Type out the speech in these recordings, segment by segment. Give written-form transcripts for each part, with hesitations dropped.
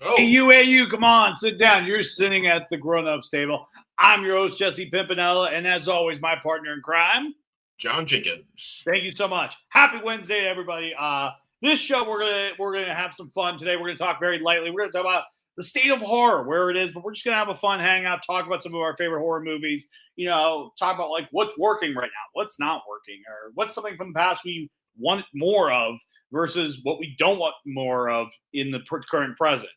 Hey, you, come on, sit down. You're sitting at the grown-ups table. I'm your host, Jesse Pimpinella, and as always, my partner in crime, John Jenkins. Thank you so much. Happy Wednesday, everybody. This show, we're gonna have some fun today. We're gonna talk very lightly. We're gonna talk about the state of horror, where it is, but we're just gonna have a fun hangout, talk about some of our favorite horror movies. Talk about like what's working right now, what's not working, or what's something from the past we want more of versus what we don't want more of in the current present.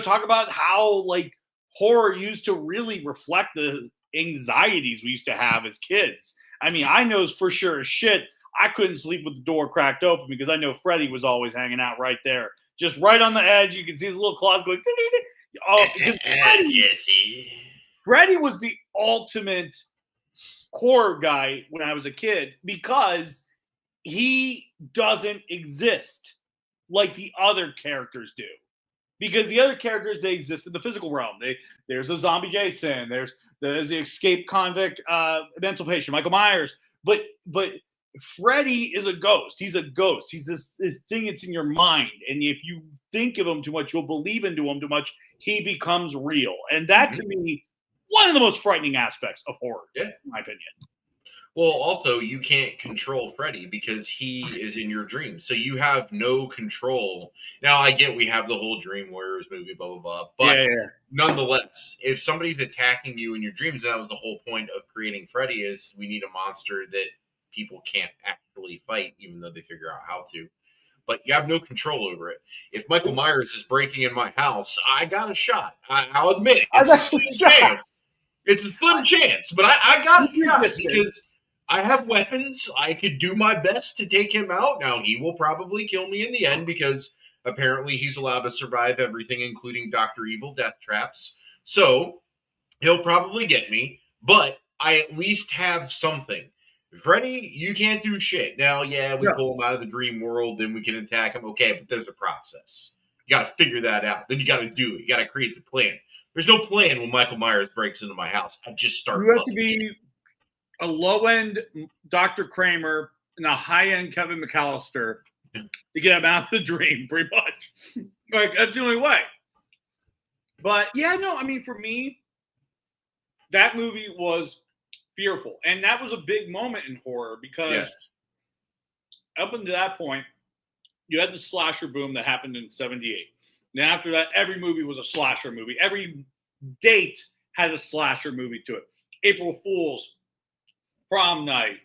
Talk about how like horror used to really reflect the anxieties we used to have as kids. I mean, I know for sure as shit I couldn't sleep with the door cracked open because I know Freddy was always hanging out right there, just right on the edge. You can see his little claws going. Oh, because Freddy was the ultimate horror guy when I was a kid because he doesn't exist like the other characters do. Because the other characters, they exist in the physical realm. There's a zombie Jason. There's the escaped convict mental patient, Michael Myers. But Freddy is a ghost. He's a ghost. He's this thing that's in your mind. And if you think of him too much, you'll believe into him too much. He becomes real. And that, to me, one of the most frightening aspects of horror, in my opinion. Well, also, you can't control Freddy because he is in your dreams. So you have no control. Now, I get we have the whole Dream Warriors movie, blah, blah, blah. But nonetheless, if somebody's attacking you in your dreams, and that was the whole point of creating Freddy, is we need a monster that people can't actually fight, even though they figure out how to. But you have no control over it. If Michael Myers is breaking in my house, I got a shot. I'll admit it. It's a slim chance. It's a slim chance, but I got a shot because I have weapons. I could do my best to take him out. Now, he will probably kill me in the end because apparently he's allowed to survive everything, including Dr. Evil death traps. So he'll probably get me, but I at least have something. Freddy, you can't do shit. Now, we pull him out of the dream world, then we can attack him. Okay, but there's a process. You got to figure that out. Then you got to do it. You got to create the plan. There's no plan when Michael Myers breaks into my house. I just start. You have to be a low-end Dr. Kramer and a high-end Kevin McAllister to get him out of the dream, pretty much. Like, that's the only way. But, for me, that movie was fearful. And that was a big moment in horror because up until that point, you had the slasher boom that happened in 78. And after that, every movie was a slasher movie. Every date had a slasher movie to it. April Fool's, Prom Night,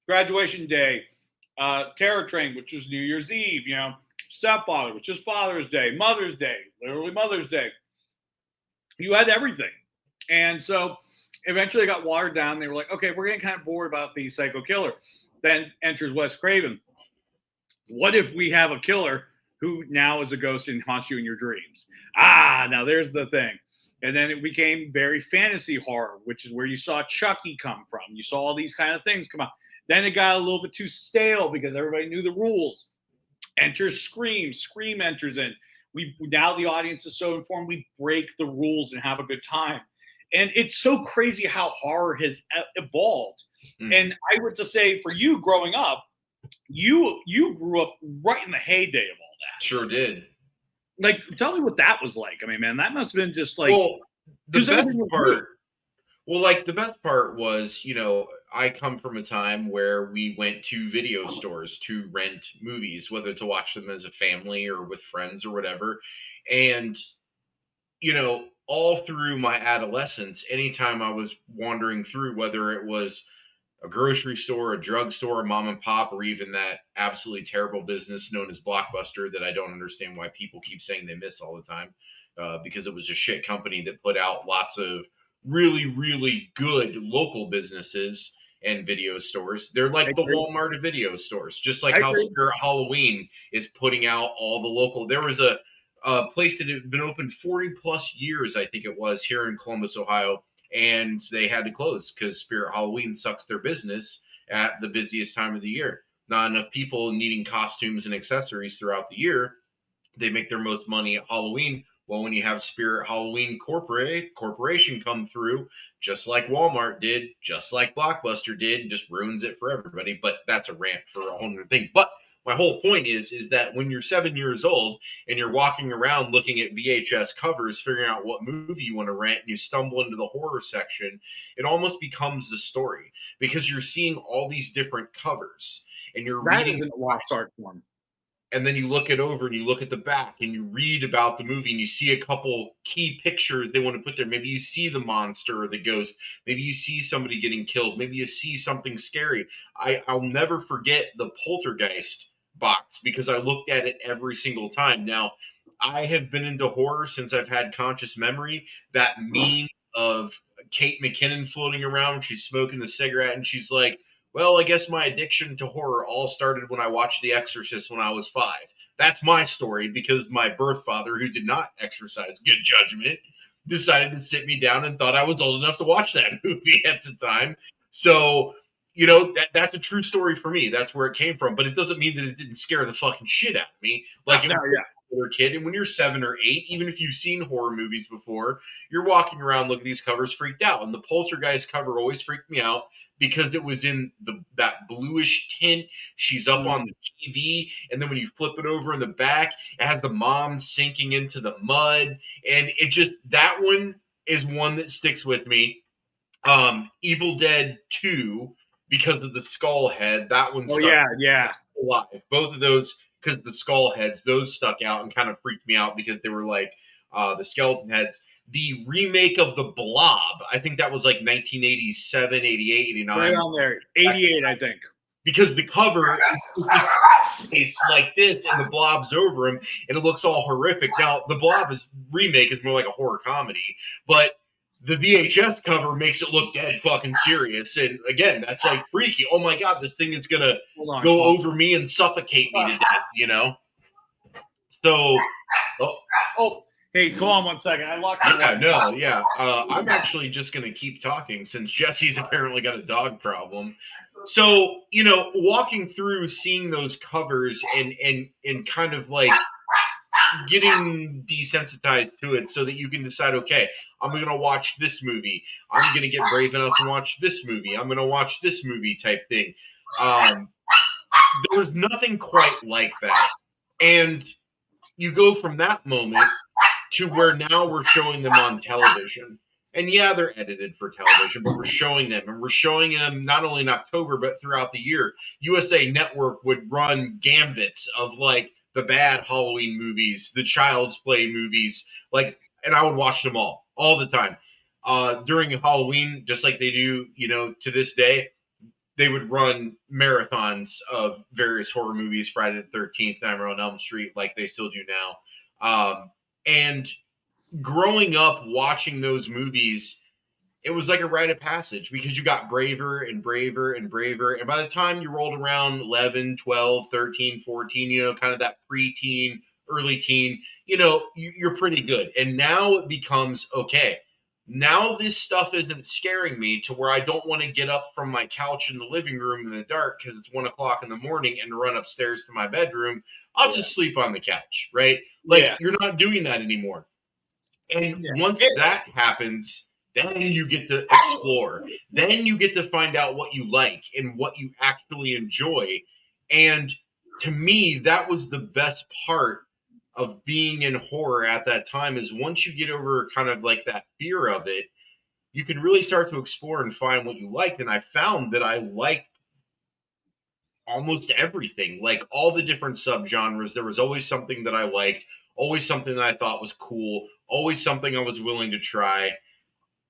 Graduation Day, Terror Train, which was New Year's Eve, Stepfather, which is Father's Day, Mother's Day, literally Mother's Day. You had everything. And so eventually it got watered down. They were like, okay, we're getting kind of bored about the psycho killer. Then enters Wes Craven. What if we have a killer who now is a ghost and haunts you in your dreams? Now there's the thing. And then it became very fantasy horror, which is where you saw Chucky come from. You saw all these kind of things come out. Then it got a little bit too stale because everybody knew the rules. Enters Scream. Scream enters in. Now the audience is so informed, we break the rules and have a good time. And it's so crazy how horror has evolved. And I would just say for you growing up, you grew up right in the heyday of all that. Sure did. Like, tell me what that was like. I mean, man, that must have been just like. Well, the best part was, I come from a time where we went to video stores to rent movies, whether to watch them as a family or with friends or whatever. And, all through my adolescence, anytime I was wandering through, whether it was a grocery store, a drugstore, a mom and pop, or even that absolutely terrible business known as Blockbuster that I don't understand why people keep saying they miss all the time, because it was a shit company that put out lots of really, really good local businesses and video stores. They're like the Walmart of video stores, just like how Spirit Halloween is putting out all the local. There was a place that had been open 40 plus years, I think it was, here in Columbus, Ohio. And they had to close because Spirit Halloween sucks their business at the busiest time of the year. Not enough people needing costumes and accessories throughout the year. They make their most money at Halloween. Well, when you have Spirit Halloween Corporation come through, just like Walmart did, just like Blockbuster did, just ruins it for everybody. But that's a rant for a whole other thing. But my whole point is that when you're 7 years old and you're walking around looking at VHS covers, figuring out what movie you want to rent, and you stumble into the horror section, it almost becomes the story because you're seeing all these different covers and you're That reading, isn't a lost art form. and then you look it over and you look at the back and you read about the movie and you see a couple key pictures they want to put there. Maybe you see the monster or the ghost. Maybe you see somebody getting killed. Maybe you see something scary. I'll never forget the Poltergeist box because I looked at it every single time. Now, I have been into horror since I've had conscious memory. That meme of Kate McKinnon floating around, she's smoking the cigarette and she's like, well, I guess my addiction to horror all started when I watched The Exorcist when I was 5. That's my story because my birth father, who did not exercise good judgment, decided to sit me down and thought I was old enough to watch that movie at the time. So, that's a true story for me. That's where it came from. But it doesn't mean that it didn't scare the fucking shit out of me. Like, No, yeah. Older kid, and when you're 7 or 8, even if you've seen horror movies before, you're walking around looking at these covers freaked out. And the Poltergeist cover always freaked me out because it was in that bluish tint. She's up on the TV, and then when you flip it over in the back, it has the mom sinking into the mud, and it just, that one is one that sticks with me. Evil Dead 2, because of the skull head, that one stuck alive. Both of those, because the skull heads, those stuck out and kind of freaked me out because they were like the skeleton heads. The remake of The Blob, I think that was like 1987, 88, 89. Right on there. 88, I think. Because the cover is like this and the blob's over him and it looks all horrific. Now, the Blob remake is more like a horror comedy, but the VHS cover makes it look dead fucking serious. And again, that's like freaky. Oh my God, this thing is going to go over me and suffocate me to death, So, hey, go on 1 second. I locked you up. I'm actually just going to keep talking since Jesse's apparently got a dog problem. So, walking through, seeing those covers and kind of like getting desensitized to it so that you can decide, okay, I'm going to watch this movie. I'm going to get brave enough to watch this movie. I'm going to watch this movie type thing. There was nothing quite like that. And you go from that moment to where now we're showing them on television. And yeah, they're edited for television, but we're showing them. And we're showing them not only in October, but throughout the year. USA Network would run gambits of like the bad Halloween movies, the Child's Play movies, and I would watch them all the time. During Halloween, just like they do, to this day, they would run marathons of various horror movies, Friday the 13th, Nightmare on Elm Street, like they still do now. And growing up watching those movies, it was like a rite of passage because you got braver and braver and braver. And by the time you rolled around 11, 12, 13, 14, kind of that preteen, early teen, you're pretty good. And now it becomes, okay, now this stuff isn't scaring me to where I don't want to get up from my couch in the living room in the dark because it's 1 o'clock in the morning and run upstairs to my bedroom. I'll just sleep on the couch, right? You're not doing that anymore. And once that happens, then you get to explore. Then you get to find out what you like and what you actually enjoy. And to me, that was the best part of being in horror at that time, is once you get over kind of like that fear of it, you can really start to explore and find what you liked. And I found that I liked almost everything, like all the different subgenres. There was always something that I liked, always something that I thought was cool, always something I was willing to try.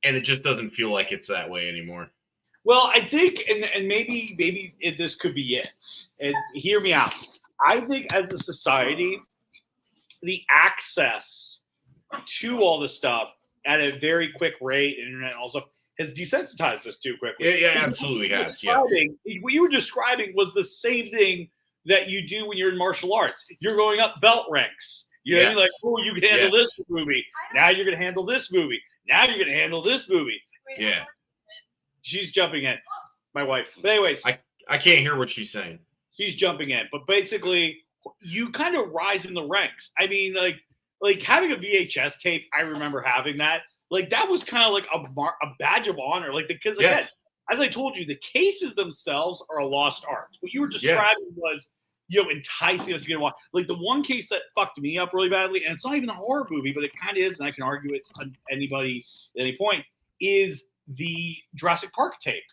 And it just doesn't feel like it's that way anymore. Well, I think, and maybe this could be it. And hear me out. I think as a society, the access to all this stuff at a very quick rate, internet also, has desensitized us too quickly. Yeah, absolutely has. Yeah. What you were describing was the same thing that you do when you're in martial arts. You're going up belt ranks. You know what I mean? Like, oh, you can handle this movie. Now you're going to handle this movie. Now you're going to handle this movie. Yeah. She's jumping in, my wife. But anyways. I can't hear what she's saying. She's jumping in. But basically, you kind of rise in the ranks. I mean, like having a VHS tape, I remember having that. Like, that was kind of like a badge of honor. Like, because, again, as I told you, the cases themselves are a lost art. What you were describing was enticing us to get watch. Like the one case that fucked me up really badly, and it's not even a horror movie, but it kind of is, and I can argue it to anybody at any point, is the Jurassic Park tape.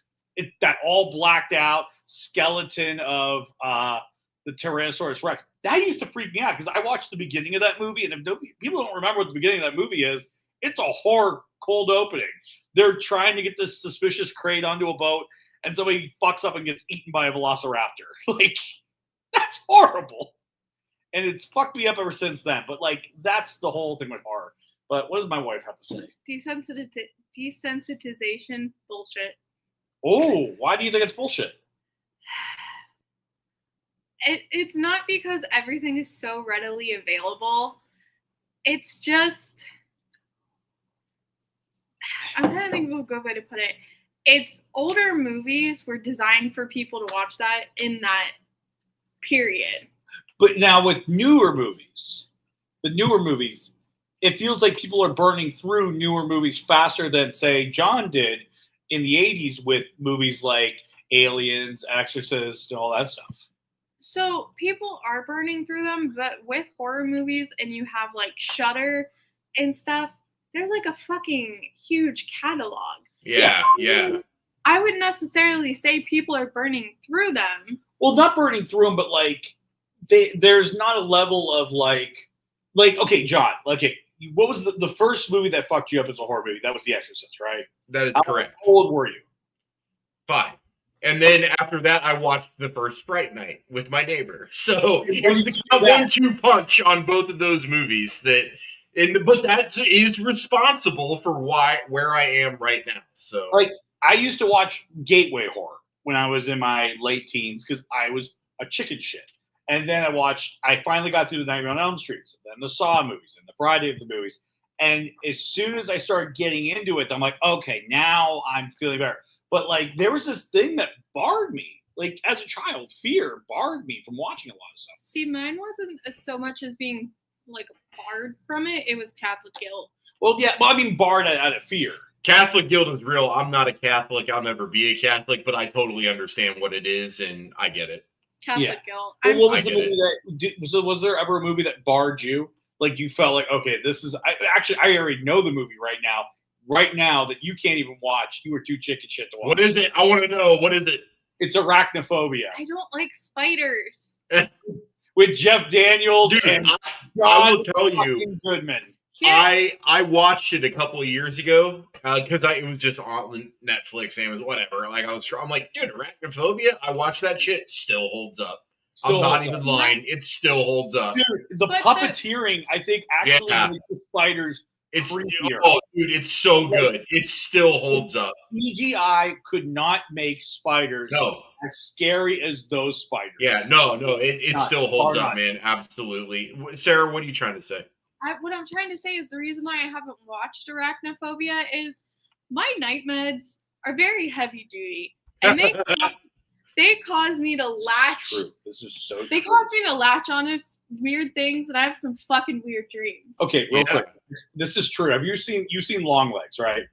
That all blacked out skeleton of the Tyrannosaurus Rex. That used to freak me out because I watched the beginning of that movie, and if people don't remember what the beginning of that movie is, it's a horror cold opening. They're trying to get this suspicious crate onto a boat, and somebody fucks up and gets eaten by a velociraptor. Like, that's horrible. And it's fucked me up ever since then. But, like, that's the whole thing with horror. But what does my wife have to say? Desensitization bullshit. Oh, why do you think it's bullshit? It's not because everything is so readily available. It's just... I'm trying to think of a good way to put it. It's older movies were designed for people to watch that in that period. But now with newer movies, it feels like people are burning through newer movies faster than, say, John did in the 80s with movies like Aliens, Exorcist, and all that stuff. So people are burning through them, but with horror movies and you have like Shudder and stuff, there's like a fucking huge catalog. Yeah, So yeah. I wouldn't necessarily say people are burning through them. Well, not burning through them, but like there's not a level of like okay, John, okay, what was the first movie that fucked you up as a horror movie? That was The Exorcist, right? That is correct. How old were you? 5. And then after that, I watched the first Fright Night with my neighbor. So it's a 1-2 punch on both of those movies. But that is responsible for where I am right now. So, like, I used to watch gateway horror when I was in my late teens because I was a chicken shit. And then I finally got through the Nightmare on Elm Street, and then the Saw movies, and the Friday of the movies. And as soon as I started getting into it, I'm like, okay, now I'm feeling better. But like, there was this thing that barred me. Like, as a child, fear barred me from watching a lot of stuff. See, mine wasn't so much as being like barred from it. It was Catholic guilt. Well, yeah, I mean, barred out of fear. Catholic guilt is real. I'm not a Catholic. I'll never be a Catholic, but I totally understand what it is, and I get it. Catholic guilt. Well, what was the movie was there ever a movie that barred you? Like, you felt like, okay, this is... I already know the movie right now. Right now, that you can't even watch. You were too chicken shit to watch. What is it? I want to know. What is it? It's Arachnophobia. I don't like spiders. With Jeff Daniels Dude, and I will tell you, Goodman. I watched it a couple of years ago because it was just on Netflix and it was whatever. Like I'm like, dude, Arachnophobia. I watched that shit. Still holds up. I'm not even lying. It still holds up. Dude, the puppeteering, I think, actually makes the spiders creepier. Oh, dude, it's so good. It still holds up. CGI could not make spiders as scary as those spiders. Yeah, no, it still holds up, man. Absolutely. Sarah, what are you trying to say? What I'm trying to say is the reason why I haven't watched Arachnophobia is my night meds are very heavy duty, and they cause me to latch. True. This is so true. They cause me to latch on to weird things, and I have some fucking weird dreams. Okay, real quick. This is true. Have you've seen Long Legs, right?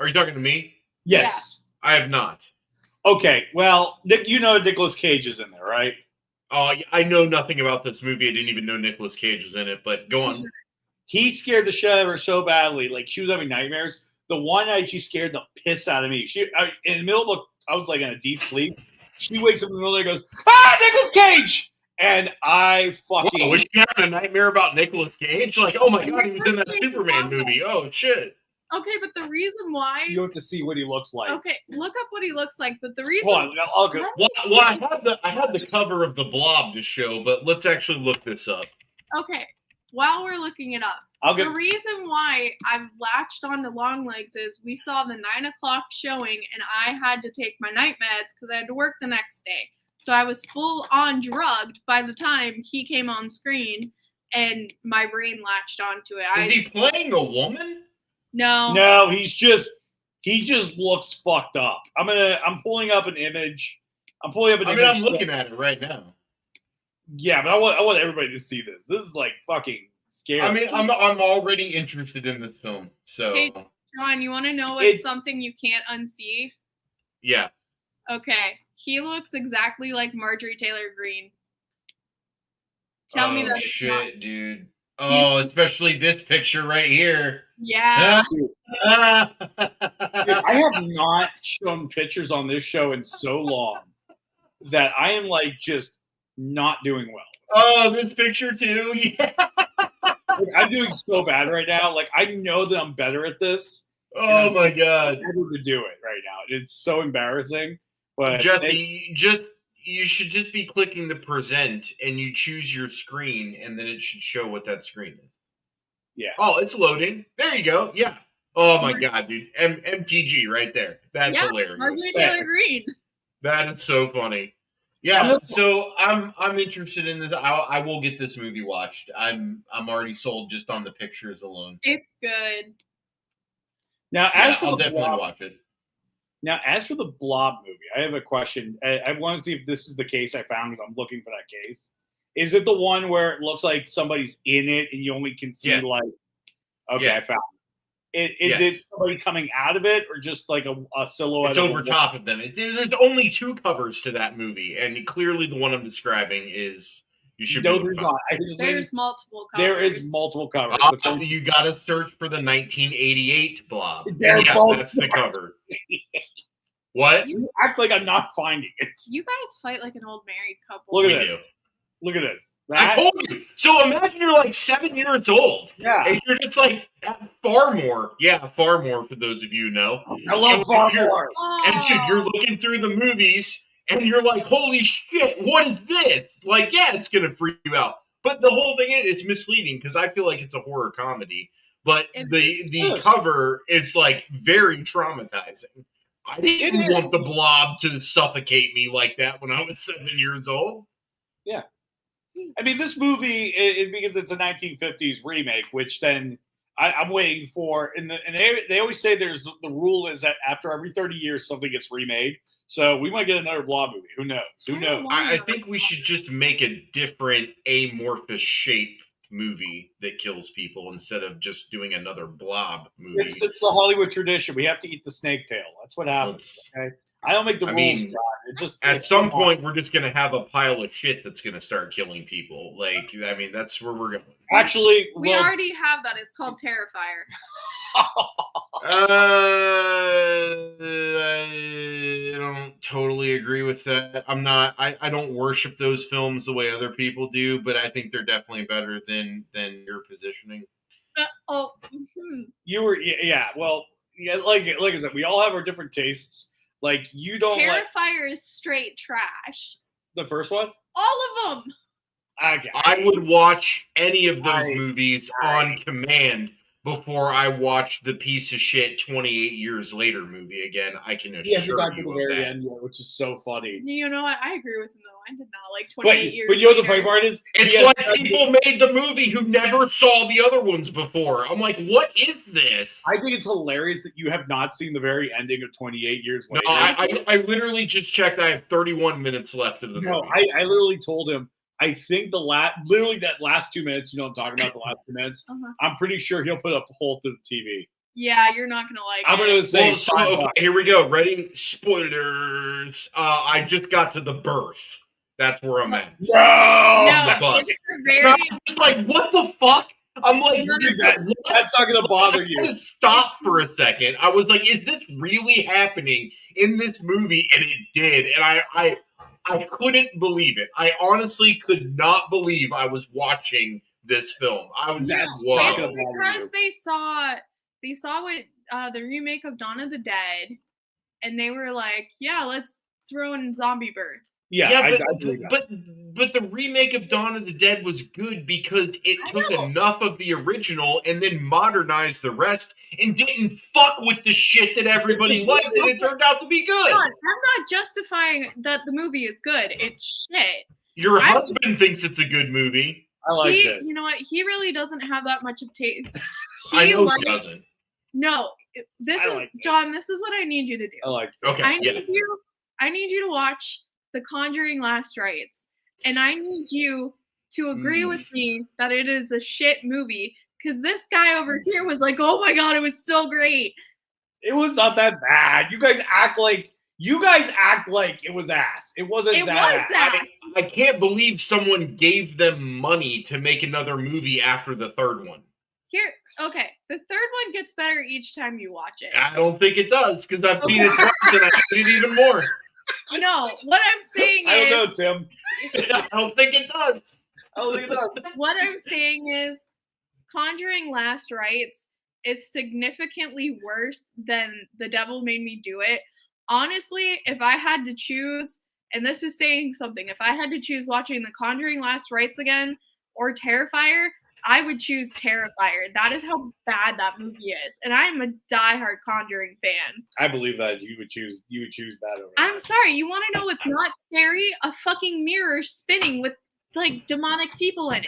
Are you talking to me? Yes. Yeah. I have not. Okay, well, you know Nicolas Cage is in there, right? I know nothing about this movie. I didn't even know Nicolas Cage was in it, but go on. He scared the shit out of her so badly. Like, she was having nightmares. The one night she scared the piss out of me. In the middle of I was like in a deep sleep. She wakes up in the middle of the day and goes, Nicolas Cage! And I fucking... Whoa, was she having a nightmare about Nicolas Cage? Like, oh my God, he was in that Superman movie. Oh, shit. Okay, but the reason why... You have to see what he looks like. Okay, look up what he looks like, but the reason... Hold on, I'll go. Well, I had the cover of The Blob to show, but let's actually look this up. Okay, while we're looking it up, the reason why I've latched on to Long Legs is we saw the 9 o'clock showing, and I had to take my night meds because I had to work the next day. So I was full on drugged by the time he came on screen, and my brain latched onto it. Is he playing a woman? No, he just looks fucked up. I'm pulling up an image. I'm looking at it right now. Yeah, but I want everybody to see this. This is like fucking scary. I mean, I'm already interested in this film. So, hey, John, you want to know what's something you can't unsee? Yeah. Okay, He looks exactly like Marjorie Taylor Greene. Tell me that. Shit, dude. Oh, especially this picture right here. Yeah. Dude, I have not shown pictures on this show in so long that I am like just not doing well. Oh, this picture too. Yeah. Like, I'm doing so bad right now. Like I know that I'm better at this. Oh my god. I'm able to do it right now. It's so embarrassing. But Jesse, you should just be clicking the present and you choose your screen and then it should show what that screen is. Yeah. Oh, it's loading. There you go. Yeah. Oh my god, dude. MTG right there. That's hilarious. Marjorie Taylor Greene. That is so funny. Yeah, so I'm interested in this. I will get this movie watched. I'm already sold just on the pictures alone. It's good. Now, I'll definitely watch it. Now, as for the Blob movie, I have a question. I want to see if this is the case I found because I'm looking for that case. Is it the one where it looks like somebody's in it and you only can see like? Okay, I found it. Is it somebody coming out of it or just like a silhouette? It's over top of them. There's only 2 covers to that movie, and clearly the one I'm describing is. You should no, there's not. There's multiple covers. There is multiple covers. You got to search for the 1988 Blob. That's the cover. What? You act like I'm not finding it. You guys fight like an old married couple. Look at this. Look at this. I told you. So imagine you're like 7 years old. Yeah. And you're just like Farmore. Yeah, Farmore, for those of you who know. I love Farmore. And dude, you're looking through the movies and you're like, holy shit, what is this? Like, yeah, it's going to freak you out. But the whole thing is misleading because I feel like it's a horror comedy. But the cover is like very traumatizing. I didn't want the Blob to suffocate me like that when I was 7 years old. Yeah. I mean, this movie, because it's a 1950s remake, which then I'm waiting for. And they always say the rule is that after every 30 years, something gets remade. So we might get another Blob movie. Who knows? Who knows? I think we should just make a different amorphous shape movie that kills people instead of just doing another Blob movie. It's the Hollywood tradition. We have to eat the snake tail. That's what happens. Okay. I don't make the rules, John. It just at some point we're just gonna have a pile of shit that's gonna start killing people. Like, I mean, that's where we're going. Actually, we already have that. It's called Terrifier. I don't totally agree with that. I don't worship those films the way other people do, but I think they're definitely better than your positioning. You were well, like I said, we all have our different tastes. Like, you don't Terrifier is straight trash. The first one? All of them. Okay. I would watch any of those movies on command before I watch the piece of shit 28 years later movie again. I can assure you got to the very end yet, which is so funny. You know what? I agree with him though. I did not like 28 years. But you know what the funny part is? It's like people made the movie who never saw the other ones before. I'm like, what is this? I think it's hilarious that you have not seen the very ending of 28 years later. No, I literally just checked. I have 31 minutes left of the movie. No, I literally told him, I think literally that last 2 minutes, I'm talking about the last 2 minutes, I'm pretty sure he'll put a hole through the TV. Yeah, you're not going to like I'm going to say, okay, here we go. Ready? Spoilers. I just got to the birth. That's where I'm at. No! It's like, what the fuck? I'm like, that's not going to bother you. Stop for a second. I was like, is this really happening in this movie? And it did. And I couldn't believe it. I honestly could not believe I was watching this film. I was wow. It's because they saw what the remake of Dawn of the Dead, and they were like, yeah, let's throw in zombie birth. Yeah, but the remake of Dawn of the Dead was good because it took enough of the original and then modernized the rest and didn't fuck with the shit that everybody liked, and it turned out to be good. I'm not justifying that the movie is good. It's shit. Your husband thinks it's a good movie. I like it. You know what? He really doesn't have that much of taste. I know he doesn't. No, John. This is what I need you to do. I like it. Okay. I need you to watch The Conjuring: Last Rites, and I need you to agree with me that it is a shit movie, because this guy over here was like, oh my god, it was so great. It was not that bad. You guys act like You guys act like it was ass. It wasn't It that was ass. ass. I can't believe someone gave them money to make another movie after the third one. Okay, the third one gets better each time you watch it. I don't think it does because I've seen it twice and I hate it even more. No, what I'm saying I don't know, is, Tim. I don't think it does. I don't think it does. what I'm saying is, Conjuring Last Rites is significantly worse than The Devil Made Me Do It. Honestly, if I had to choose, and this is saying something, if I had to choose watching The Conjuring Last Rites again or Terrifier, I would choose Terrifier. That is how bad that movie is. And I am a diehard Conjuring fan. I believe that you would choose that over. I'm that. sorry, you want to know what's not scary? A fucking mirror spinning with like demonic people in it.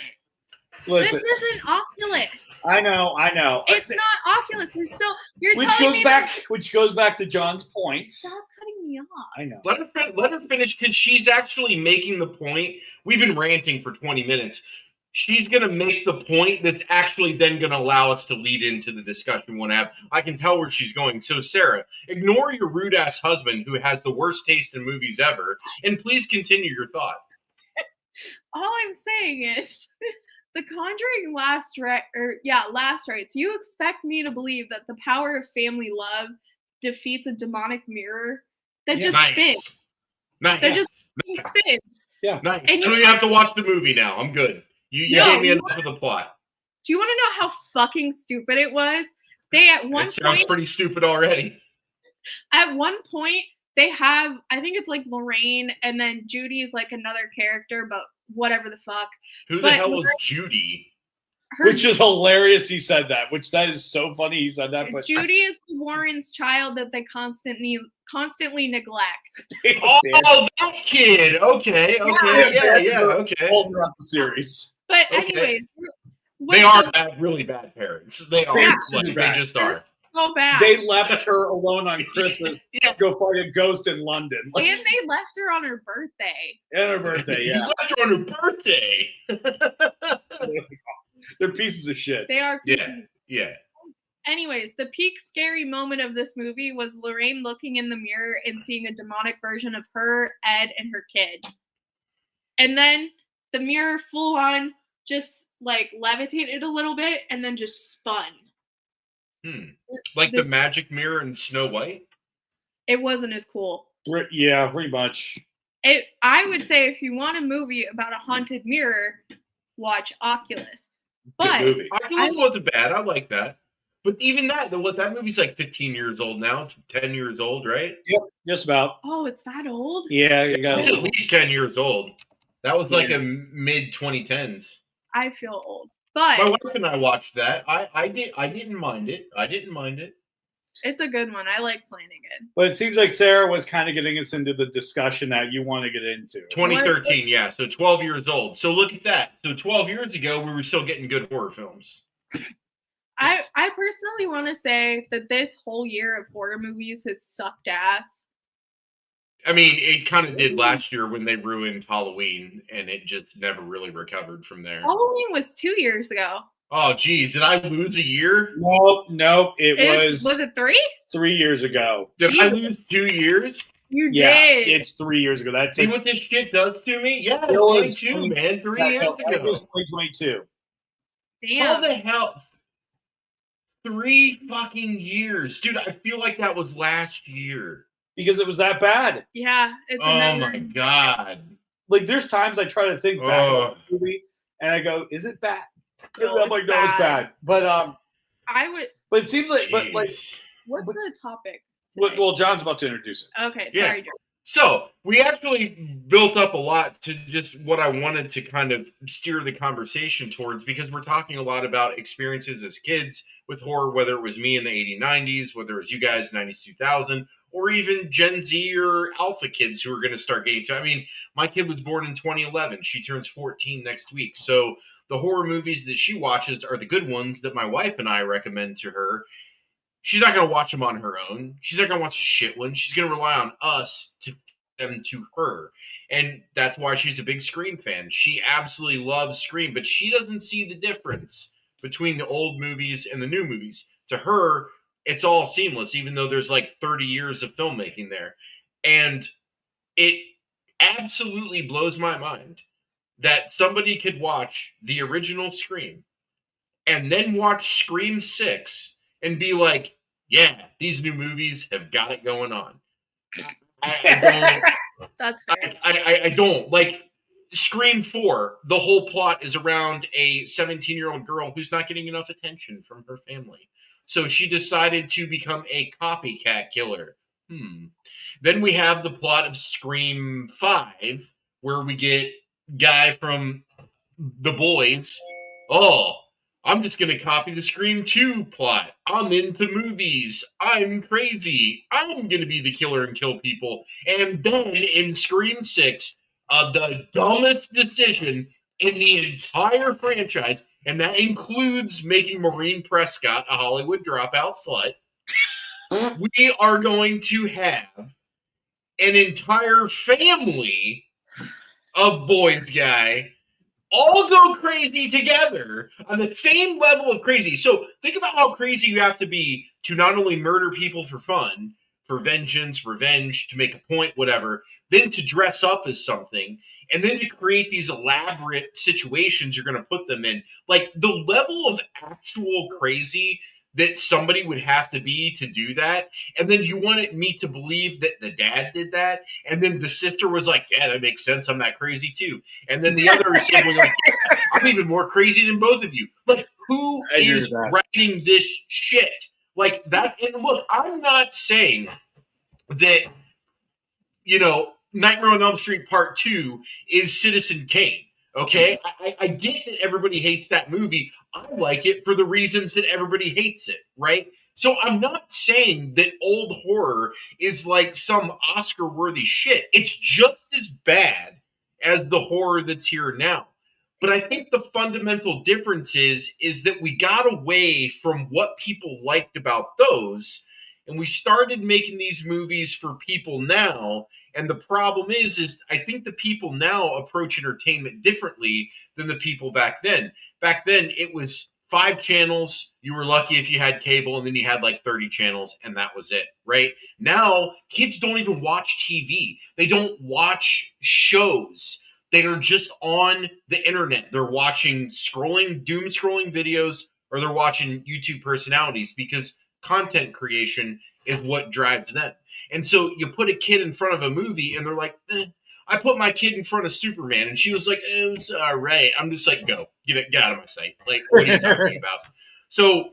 Listen, This isn't Oculus. I know. It's not Oculus. You're Which telling goes me back to John's point. Stop cutting me off. I know. Let her finish because she's actually making the point. We've been ranting for 20 minutes. She's going to make the point that's actually then going to allow us to lead into the discussion we want to have. I can tell where she's going. So, Sarah, ignore your rude-ass husband who has the worst taste in movies ever, and please continue your thought. All I'm saying is, The Conjuring Last Rites. You expect me to believe that the power of family love defeats a demonic mirror that just spins. Nice. That just spins. Yeah. Nice. And I don't even have to watch the movie now. I'm good. You gave me enough of the plot. Do you want to know how fucking stupid it was? They at one It sounds point pretty stupid already. At one point, they have, I think it's like Lorraine, and then Judy is like another character, but whatever the fuck. Who the But hell is Judy? Which is hilarious. He said that. That is so funny. He said that. But Judy is the Warren's child that they constantly neglect. Oh, that kid. Okay. Okay. All throughout the series. But Okay. anyways, They are really bad parents. They are. Yeah. Like, they just are. so bad. They left her alone on Christmas to go find a ghost in London. And they left her on her birthday. And her birthday, You yeah. left her on her birthday. They're pieces of shit. They are. Yeah. Anyways, the peak scary moment of this movie was Lorraine looking in the mirror and seeing a demonic version of her, Ed, and her kid. And then the mirror full on just like levitated a little bit and then just spun. Like the magic mirror in Snow White? It wasn't as cool. Yeah, pretty much. I would say if you want a movie about a haunted mirror, watch Oculus. But Good movie. Oculus wasn't bad. I like that. But even that movie's like 15 years old now, 10 years old, right? Yep, just about. oh, it's that old? Yeah, you got It's at least 10 years old. That was like a mid 2010s. I feel old. But My wife and I watched that. I didn't mind it. it's a good one. I like Flanagan. But it seems like Sarah was kind of getting us into the discussion that you want to get into. 2013, yeah. So 12 years old. So look at that. So 12 years ago, we were still getting good horror films. I personally want to say that this whole year of horror movies has sucked ass. I mean, it kind of did last year when they ruined Halloween, and it just never really recovered from there. Halloween was 2 years ago. Oh, geez. Did I lose a year? Nope. It Was it 3? 3 years ago. Did I lose 2 years? You Yeah, did. it's 3 years ago. That's See it. what this shit does to me? Yeah, It was 22, man. 3 It years ago. was 2022. How Damn. the hell? 3 fucking years. Dude, I feel like that was last year. Because it was that bad. Yeah. It's Oh another. my god. Like, there's times I try to think back on the movie, and I go, "Is it bad?" No, I'm like, it's "No, it's bad." But I would. but it seems like, Jeez. What's the topic? well, today? well, John's about to introduce it. Okay. Yeah. Sorry, Joe. So we actually built up a lot to just what I wanted to kind of steer the conversation towards, because we're talking a lot about experiences as kids with horror, whether it was me in the 80s, 90s, whether it was you guys 90s, 2000, or even Gen Z or Alpha kids who are going to start getting to. I mean, my kid was born in 2011. She turns 14 next week. So the horror movies that she watches are the good ones that my wife and I recommend to her. She's not going to watch them on her own. She's not going to watch a shit one. She's going to rely on us to feed them to her. And that's why she's a big Scream fan. She absolutely loves Scream, but she doesn't see the difference between the old movies and the new movies. To her, it's all seamless, even though there's like 30 years of filmmaking there. And it absolutely blows my mind that somebody could watch the original Scream and then watch Scream 6 and be like, yeah, these new movies have got it going on. I don't. That's fair. I don't. Like, Scream 4, the whole plot is around a 17-year-old girl who's not getting enough attention from her family. So she decided to become a copycat killer. Then we have the plot of Scream 5, where we get guy from The Boys. Oh, I'm just going to copy the Scream 2 plot. I'm into movies. I'm crazy. I'm going to be the killer and kill people. And then in Scream 6, the dumbest decision in the entire franchise, and that includes making Maureen Prescott a Hollywood dropout slut, we are going to have an entire family of boys guy all go crazy together on the same level of crazy. So think about how crazy you have to be to not only murder people for fun, for vengeance, revenge, to make a point, whatever, then to dress up as something, and then to create these elaborate situations you're going to put them in. Like, the level of actual crazy that somebody would have to be to do that, and then you wanted me to believe that the dad did that, and then the sister was like, yeah, that makes sense, I'm that crazy too. And then the other sibling like, I'm even more crazy than both of you. Like, who is writing this shit? Like, that, and look, I'm not saying that, you know, Nightmare on Elm Street Part 2 is Citizen Kane, okay? I get that everybody hates that movie. I like it for the reasons that everybody hates it, right? So I'm not saying that old horror is like some Oscar-worthy shit. It's just as bad as the horror that's here now. But I think the fundamental difference is that we got away from what people liked about those, and we started making these movies for people now. And the problem is I think the people now approach entertainment differently than the people back then. Back then, it was 5 channels. You were lucky if you had cable, and then you had like 30 channels, and that was it, right? Now, kids don't even watch TV. They don't watch shows. They are just on the internet. They're watching doom scrolling videos, or they're watching YouTube personalities, because content creation is what drives them. And so you put a kid in front of a movie, and they're like, I put my kid in front of Superman, and she was like, it was all right. I'm just like, go. Get out of my sight. Like, what are you talking about? So,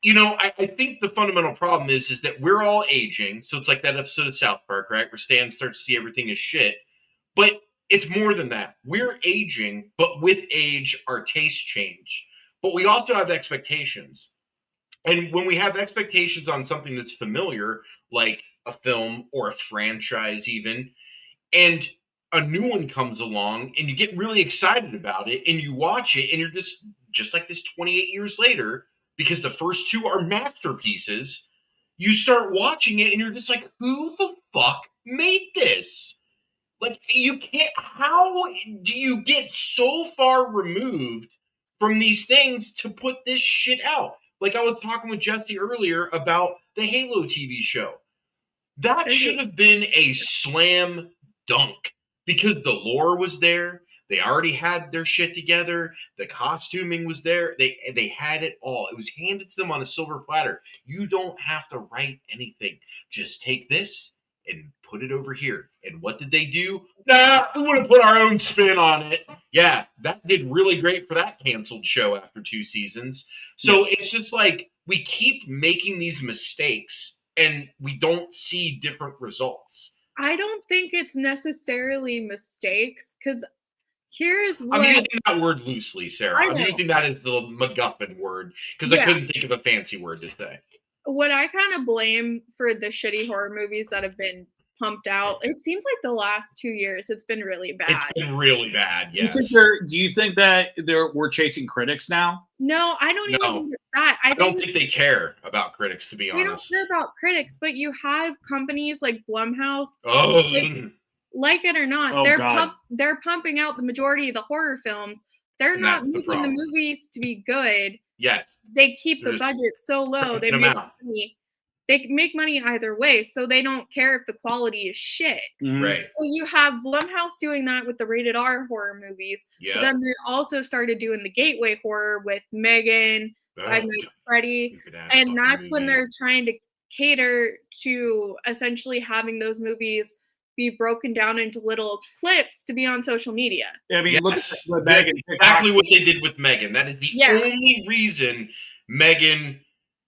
you know, I think the fundamental problem is that we're all aging. So it's like that episode of South Park, right? Where Stan starts to see everything as shit. But it's more than that. We're aging, but with age, our tastes change. But we also have expectations. And when we have expectations on something that's familiar, like a film or a franchise even, and a new one comes along and you get really excited about it and you watch it and you're just like this 28 years later, because the first 2 are masterpieces, you start watching it and you're just like, who the fuck made this? Like, you can't, how do you get so far removed from these things to put this shit out? Like, I was talking with Jesse earlier about the Halo TV show. That should have been a slam dunk, because the lore was there. They already had their shit together. The costuming was there. They had it all. It was handed to them on a silver platter. You don't have to write anything. Just take this and put it over here. And what did they do? Nah, we want to put our own spin on it. Yeah, that did really great for that canceled show after 2 seasons. So it's just like, we keep making these mistakes and we don't see different results. I don't think it's necessarily mistakes, because here's what... I'm using that word loosely, Sarah. I'm using that as the MacGuffin word, because I couldn't think of a fancy word to say. What I kind of blame for the shitty horror movies that have been pumped out, it seems like the last 2 years it's been really bad. It's been really bad, yes. Do you think that we're chasing critics now? No, I don't even think it's that. I don't think they care about critics, to be honest. They don't care about critics, but you have companies like Blumhouse, like it or not, they're pumping out the majority of the horror films. They're not making the movies to be good. Yes. They keep the budget so low. They make money. they make money either way, so they don't care if the quality is shit. Right. So you have Blumhouse doing that with the rated R horror movies. Yeah. Then they also started doing the gateway horror with Megan, Five Nights at Freddy, and that's when they're trying to cater to essentially having those movies be broken down into little clips to be on social media. I mean, look at That's Megan. exactly what they did with Megan. That is the only reason Megan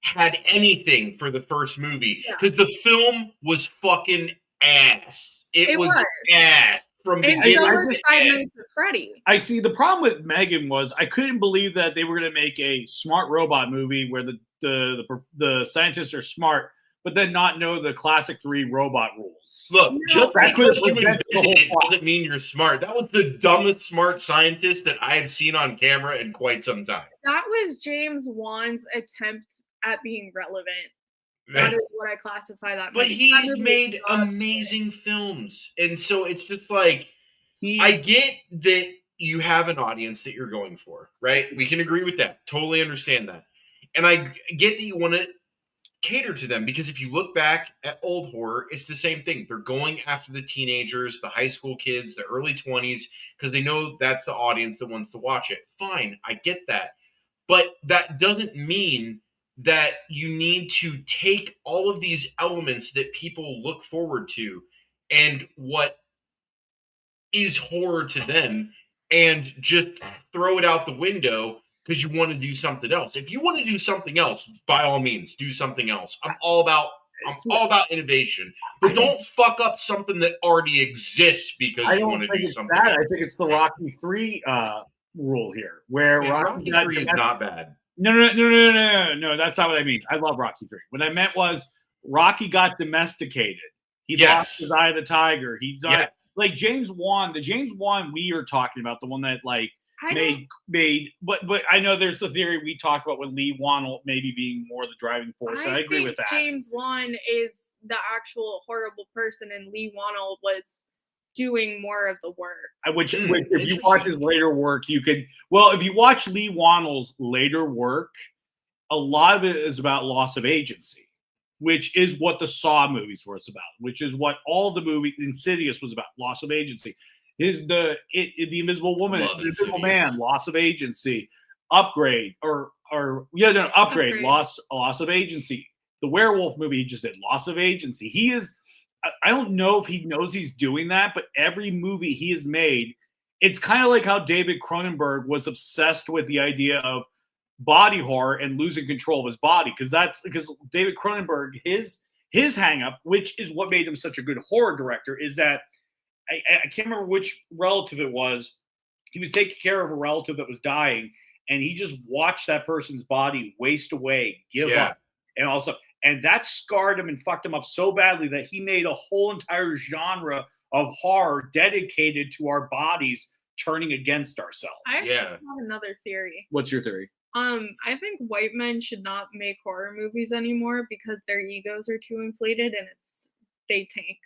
had anything for the first movie, because the film was fucking ass. It was ass from beginning so to was Five Nights at Freddy. I see. The problem with Megan was I couldn't believe that they were going to make a smart robot movie where the scientists are smart, but then not know the classic 3 robot rules. Look, just that because you prevents the whole invented it plot. doesn't mean you're smart. That was the dumbest smart scientist that I have seen on camera in quite some time. That was James Wan's attempt at being relevant. That is what I classify that. But he's made amazing films. And so it's just like, I get that you have an audience that you're going for, right? We can agree with that. Totally understand that. And I get that you want to cater to them, because if you look back at old horror, it's the same thing. They're going after the teenagers, the high school kids, the early 20s, because they know that's the audience that wants to watch it. Fine, I get that. But that doesn't mean that you need to take all of these elements that people look forward to and what is horror to them and just throw it out the window because you want to do something else. If you want to do something else, by all means, do something else. I'm all about innovation, but don't fuck up something that already exists because you want to do something else. I think it's the Rocky 3 rule here, where Rocky 3 is not bad. No. That's not what I mean. I love Rocky 3. What I meant was Rocky got domesticated. He lost his Eye of the Tiger. He's like James Wan. The James Wan we are talking about, the one that like made. But I know there's the theory we talked about with Lee Wannell maybe being more the driving force. And I agree with that. James Wan is the actual horrible person, and Lee Wannell was doing more of the work. Which if you watch his later work, you could. Well, if you watch Lee Wannell's later work, a lot of it is about loss of agency, which is what the Saw movies were about, which is what all the movie Insidious was about, loss of agency. The Invisible Woman, the Invisible Man, loss of agency. Upgrade, Upgrade, loss of agency. The werewolf movie he just did, loss of agency. He is. I don't know if he knows he's doing that, but every movie he has made, it's kind of like how David Cronenberg was obsessed with the idea of body horror and losing control of his body, because David Cronenberg, his hang up, which is what made him such a good horror director, is that I can't remember which relative it was. He was taking care of a relative that was dying, and he just watched that person's body waste away, give up, and all stuff. And that scarred him and fucked him up so badly that he made a whole entire genre of horror dedicated to our bodies turning against ourselves. I actually have another theory. What's your theory? I think white men should not make horror movies anymore because their egos are too inflated and they tank.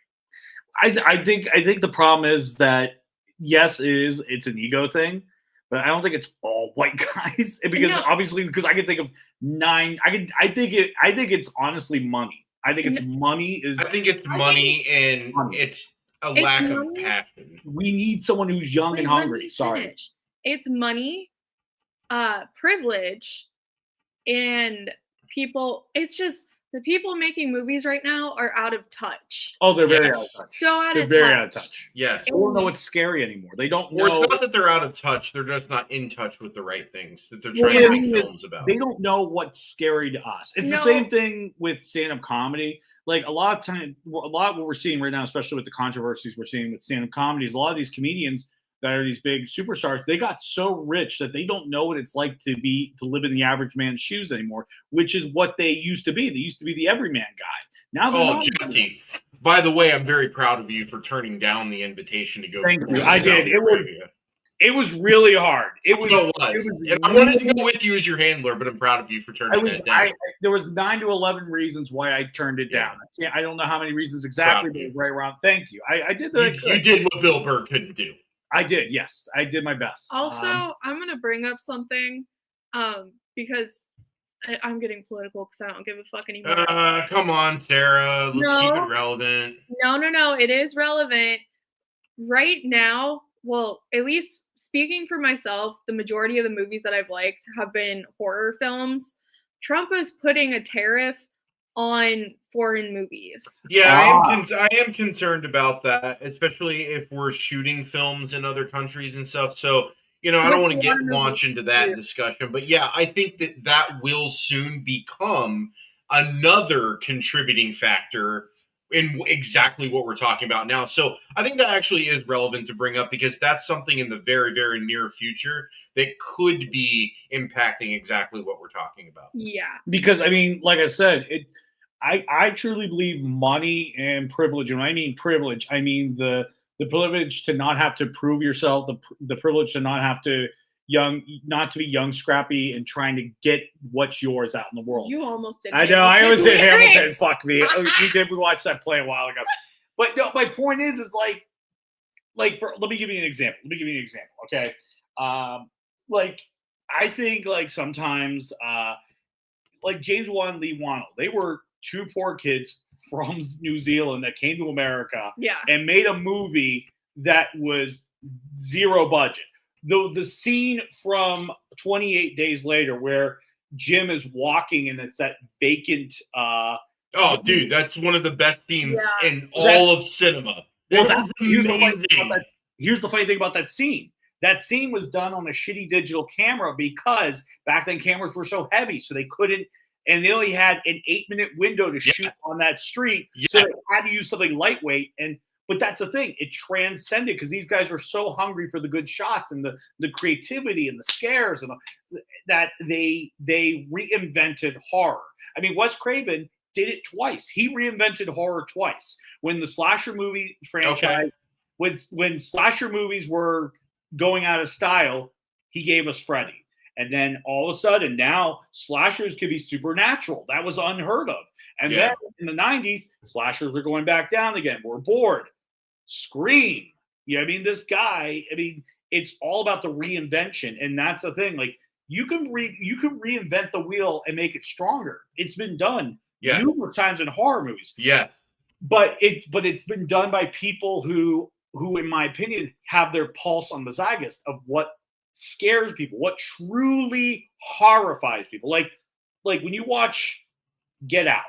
I think the problem is that yes, it's an ego thing, but I don't think it's all white guys, because obviously I can think of 9. I think it's honestly money. I think it's money. I think it's money and it's a lack of passion. We need someone who's young and hungry. Sorry, it's money, privilege, and people. It's just the people making movies right now are out of touch. Oh, they're very out of touch. So out of touch. Very out of touch. Yes. They don't know what's scary anymore. They don't know. Or it's not that they're out of touch. They're just not in touch with the right things that they're trying to make films about. They don't know what's scary to us. It's the same thing with stand-up comedy. Like a lot of what we're seeing right now, especially with the controversies we're seeing with stand-up comedies, a lot of these comedians that are these big superstars, they got so rich that they don't know what it's like to live in the average man's shoes anymore, which is what they used to be. They used to be the everyman guy. Now Jesse, by the way, I'm very proud of you for turning down the invitation to go. Thank you. I did. It was really hard. It was. I wanted to go with you as your handler, but I'm proud of you for turning that down. There was 9 to 11 reasons why I turned it down. I don't know how many reasons exactly, but it was right around. Thank you. I did that. You did what Bill Burr couldn't do. I did. Yes, I did my best. Also, I'm going to bring up something because I'm getting political because I don't give a fuck anymore. Come on, Sarah. Let's keep it relevant. No. It is relevant. Right now, well, at least speaking for myself, the majority of the movies that I've liked have been horror films. Trump is putting a tariff on foreign movies. Yeah, I am concerned about that, especially if we're shooting films in other countries and stuff. So, I don't want to launch into that discussion, but yeah, I think that will soon become another contributing factor in exactly what we're talking about now. So I think that actually is relevant to bring up because that's something in the very, very near future that could be impacting exactly what we're talking about. Yeah. Because, like I said, I truly believe money and privilege, and when I mean privilege, I mean the privilege to not have to prove yourself, the privilege to not to be young, scrappy, and trying to get what's yours out in the world. You almost did. I know. I always did Hamilton. Fuck me. We watched that play a while ago. But no, my point is let me give you an example. Okay. I think sometimes James Wan and Lee Wannell, they were two poor kids from New Zealand that came to America and made a movie that was zero budget. The scene from 28 Days Later where Jim is walking and it's that vacant oh dude, that's one of the best scenes in all of cinema. Here's the funny thing about that scene. That scene was done on a shitty digital camera because back then cameras were so heavy, so they couldn't, and they only had an 8-minute window to shoot on that street. So they had to use something lightweight. But that's the thing. It transcended because these guys were so hungry for the good shots and the creativity and the scares and that they reinvented horror. Wes Craven did it twice. He reinvented horror twice. When the slasher movie franchise, when slasher movies were going out of style, he gave us Freddy. And then all of a sudden now slashers could be supernatural. That was unheard of. And then in the 90s, slashers are going back down again. We're bored. Scream. This guy, it's all about the reinvention. And that's the thing. You can reinvent the wheel and make it stronger. It's been done numerous times in horror movies. Yes. But it's been done by people who in my opinion have their pulse on the zeitgeist of what scares people, what truly horrifies people. Like when you watch Get Out,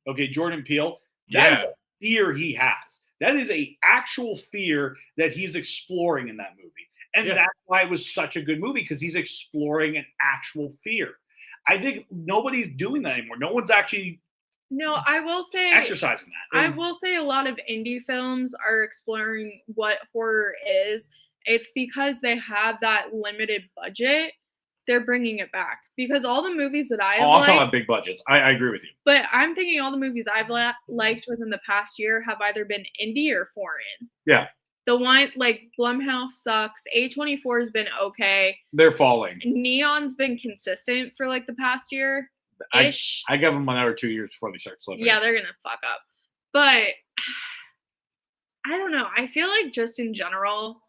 okay, Jordan Peele, that is a fear he has. That is a actual fear that he's exploring in that movie. And that's why it was such a good movie, because he's exploring an actual fear. I think nobody's doing that anymore. No one's actually I will say exercising that. I will say a lot of indie films are exploring what horror is. It's because they have that limited budget. They're bringing it back because all the movies that I'm talking about big budgets. I agree with you. But I'm thinking all the movies I've liked within the past year have either been indie or foreign. Yeah. The one Blumhouse sucks. A24 has been okay. They're falling. Neon's been consistent for the past year ish. I give them another 2 years before they start slipping. Yeah, they're gonna fuck up. But I don't know. I feel like just in general,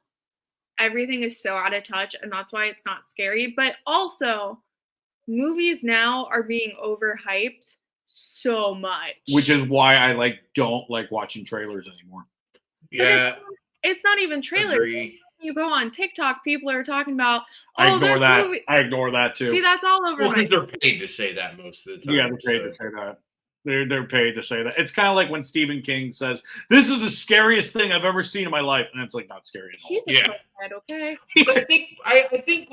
everything is so out of touch, and that's why it's not scary. But also, movies now are being overhyped so much, which is why I don't like watching trailers anymore. Yeah, it's not even trailers. Agree. You go on TikTok, people are talking about. I ignore that. Movie. I ignore that too. See, that's all over. Well, they're paid to say that most of the time. Yeah, they're paid to say that. They're paid to say that. It's kind of like when Stephen King says, "This is the scariest thing I've ever seen in my life," and it's not scary at all. He's a head, okay. I think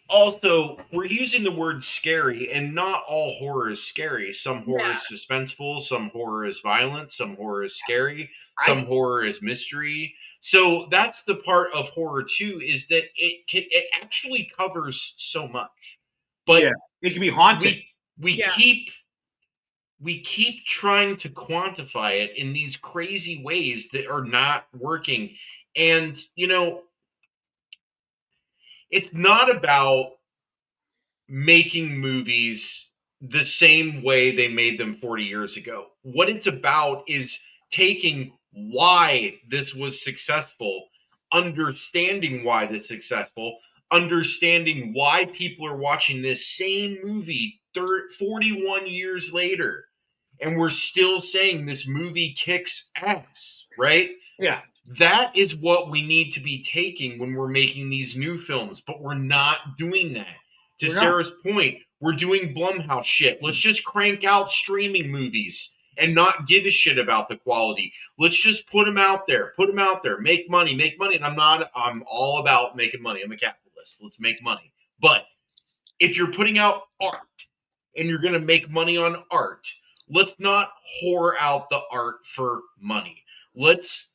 also we're using the word scary, and not all horror is scary. Some horror is suspenseful, some horror is violent, some horror is scary, some horror is mystery. So that's the part of horror too, is that it actually covers so much. But it can be haunting. We keep trying to quantify it in these crazy ways that are not working. And, it's not about making movies the same way they made them 40 years ago. What it's about is taking why this was successful, understanding why this is successful, understanding why people are watching this same movie 41 years later, and we're still saying this movie kicks ass, right? Yeah. That is what we need to be taking when we're making these new films, but we're not doing that. To We're not. Sarah's point, we're doing Blumhouse shit. Let's just crank out streaming movies and not give a shit about the quality. Let's just put them out there. Make money. And I'm all about making money. I'm a capitalist. Let's make money. But if you're putting out art and you're going to make money on art, let's not whore out the art for money. Let's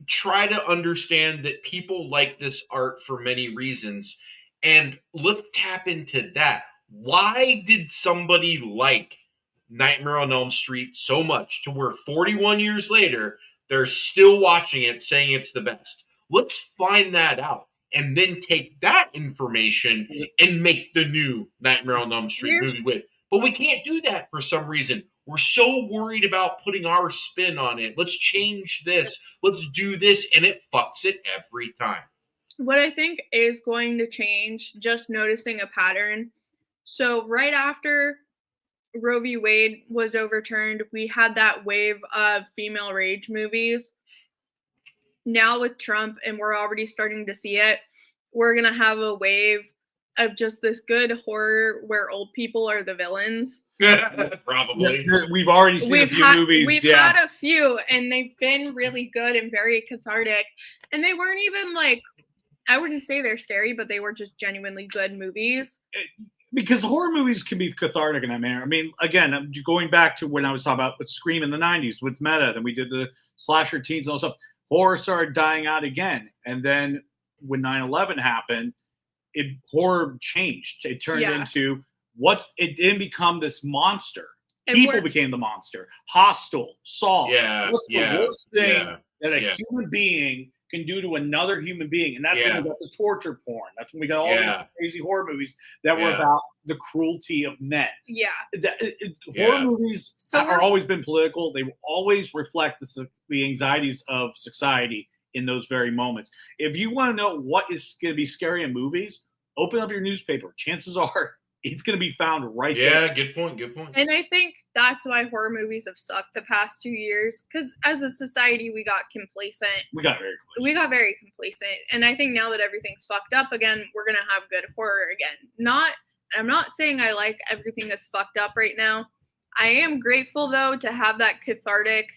try to understand that people like this art for many reasons, and let's tap into that. Why did somebody like Nightmare on Elm Street so much to where 41 years later they're still watching it saying it's the best? Let's find that out and then take that information and make the new Nightmare on Elm Street movie with. But we can't do that for some reason. We're so worried about putting our spin on it. Let's change this. Let's do this. And it fucks it every time. What I think is going to change, just noticing a pattern. So right after Roe v. Wade was overturned, we had that wave of female rage movies. Now with Trump, and we're already starting to see it, we're going to have a wave of just this good horror where old people are the villains. Probably. We've already seen a few movies. We've had a few, and they've been really good and very cathartic. And they weren't even I wouldn't say they're scary, but they were just genuinely good movies. Because horror movies can be cathartic in that manner. I mean, again, I'm going back to when I was talking about with Scream in the 90s with Meta, then we did the slasher teens and all stuff. Horror started dying out again. And then when 9/11 happened, horror changed. It turned into it didn't become this monster. And people became the monster. Hostile, Saw. What's the worst thing that a human being can do to another human being? And that's when we got the torture porn. That's when we got all these crazy horror movies that were about the cruelty of men. Yeah. Horror movies are always been political. They will always reflect the anxieties of society in those very moments. If you want to know what is going to be scary in movies, open up your newspaper. Chances are it's going to be found right there. Yeah, good point. And I think that's why horror movies have sucked the past 2 years, because as a society, we got complacent. We got very complacent. And I think now that everything's fucked up again, we're going to have good horror again. I'm not saying I like everything that's fucked up right now. I am grateful, though, to have that cathartic.